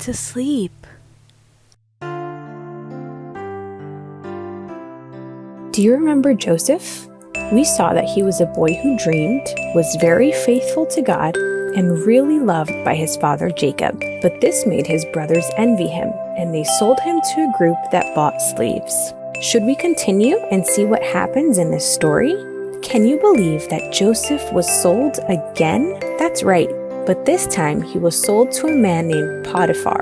to sleep. Do you remember Joseph? We saw that he was a boy who dreamed, was very faithful to God, and really loved by his father Jacob. But this made his brothers envy him, and they sold him to a group that bought slaves. Should we continue and see what happens in this story? Can you believe that Joseph was sold again? That's right, but this time he was sold to a man named Potiphar,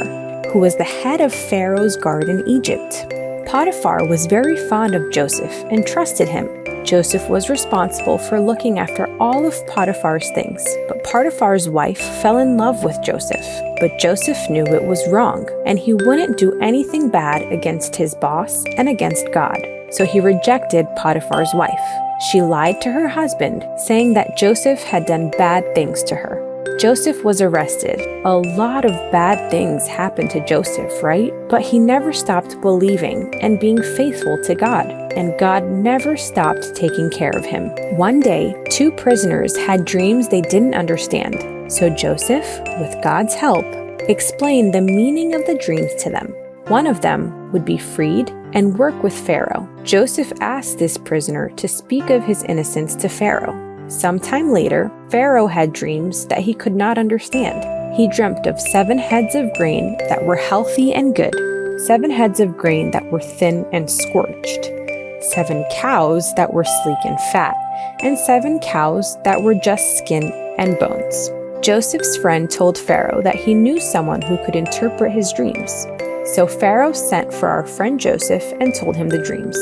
who was the head of Pharaoh's guard in Egypt. Potiphar was very fond of Joseph and trusted him. Joseph was responsible for looking after all of Potiphar's things, but Potiphar's wife fell in love with Joseph. But Joseph knew it was wrong, and he wouldn't do anything bad against his boss and against God. So he rejected Potiphar's wife. She lied to her husband, saying that Joseph had done bad things to her. Joseph was arrested. A lot of bad things happened to Joseph, right? But he never stopped believing and being faithful to God, and God never stopped taking care of him. One day, two prisoners had dreams they didn't understand. So Joseph, with God's help, explained the meaning of the dreams to them. One of them would be freed and work with Pharaoh. Joseph asked this prisoner to speak of his innocence to Pharaoh. Sometime later, Pharaoh had dreams that he could not understand. He dreamt of 7 heads of grain that were healthy and good, 7 heads of grain that were thin and scorched, 7 cows that were sleek and fat, and 7 cows that were just skin and bones. Joseph's friend told Pharaoh that he knew someone who could interpret his dreams. So Pharaoh sent for our friend Joseph and told him the dreams.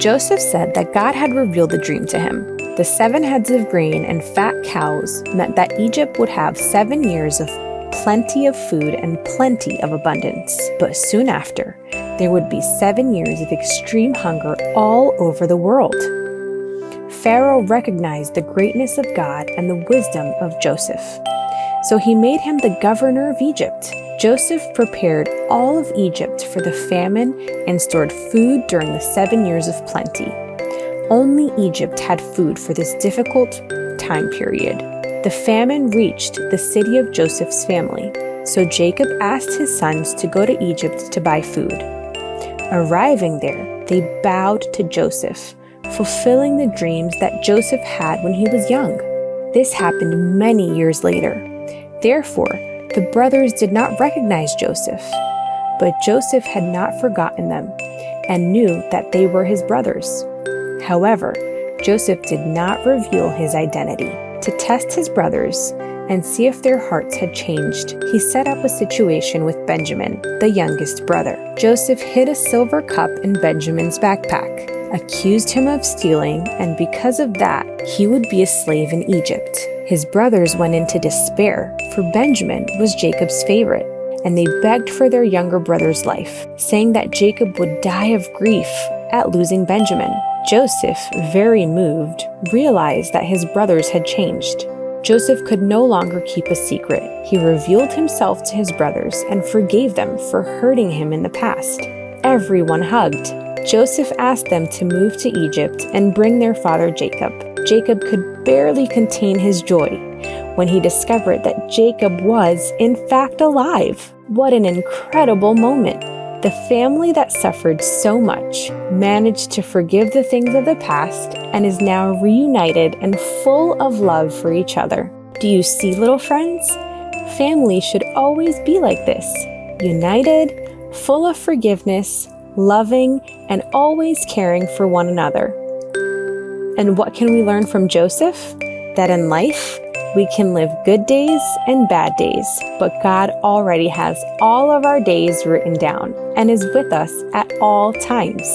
Joseph said that God had revealed the dream to him. The 7 heads of grain and fat cows meant that Egypt would have 7 years of plenty of food and plenty of abundance. But soon after, there would be 7 years of extreme hunger all over the world. Pharaoh recognized the greatness of God and the wisdom of Joseph. So he made him the governor of Egypt. Joseph prepared all of Egypt for the famine and stored food during the 7 years of plenty. Only Egypt had food for this difficult time period. The famine reached the city of Joseph's family, so Jacob asked his sons to go to Egypt to buy food. Arriving there, they bowed to Joseph, fulfilling the dreams that Joseph had when he was young. This happened many years later. Therefore, the brothers did not recognize Joseph, but Joseph had not forgotten them and knew that they were his brothers. However, Joseph did not reveal his identity. To test his brothers and see if their hearts had changed, he set up a situation with Benjamin, the youngest brother. Joseph hid a silver cup in Benjamin's backpack, accused him of stealing, and because of that, he would be a slave in Egypt. His brothers went into despair, for Benjamin was Jacob's favorite, and they begged for their younger brother's life, saying that Jacob would die of grief at losing Benjamin. Joseph, very moved, realized that his brothers had changed. Joseph could no longer keep a secret. He revealed himself to his brothers and forgave them for hurting him in the past. Everyone hugged. Joseph asked them to move to Egypt and bring their father Jacob. Jacob could barely contain his joy when he discovered that Jacob was, in fact, alive. What an incredible moment! The family that suffered so much managed to forgive the things of the past and is now reunited and full of love for each other. Do you see, little friends? Family should always be like this, united, full of forgiveness, loving, and always caring for one another. And what can we learn from Joseph? That in life, we can live good days and bad days, but God already has all of our days written down and is with us at all times.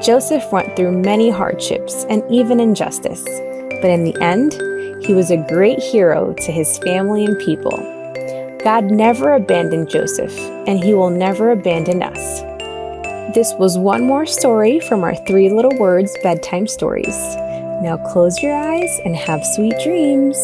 Joseph went through many hardships and even injustice, but in the end, he was a great hero to his family and people. God never abandoned Joseph, and he will never abandon us. This was one more story from our 3 Little Words bedtime stories. Now close your eyes and have sweet dreams.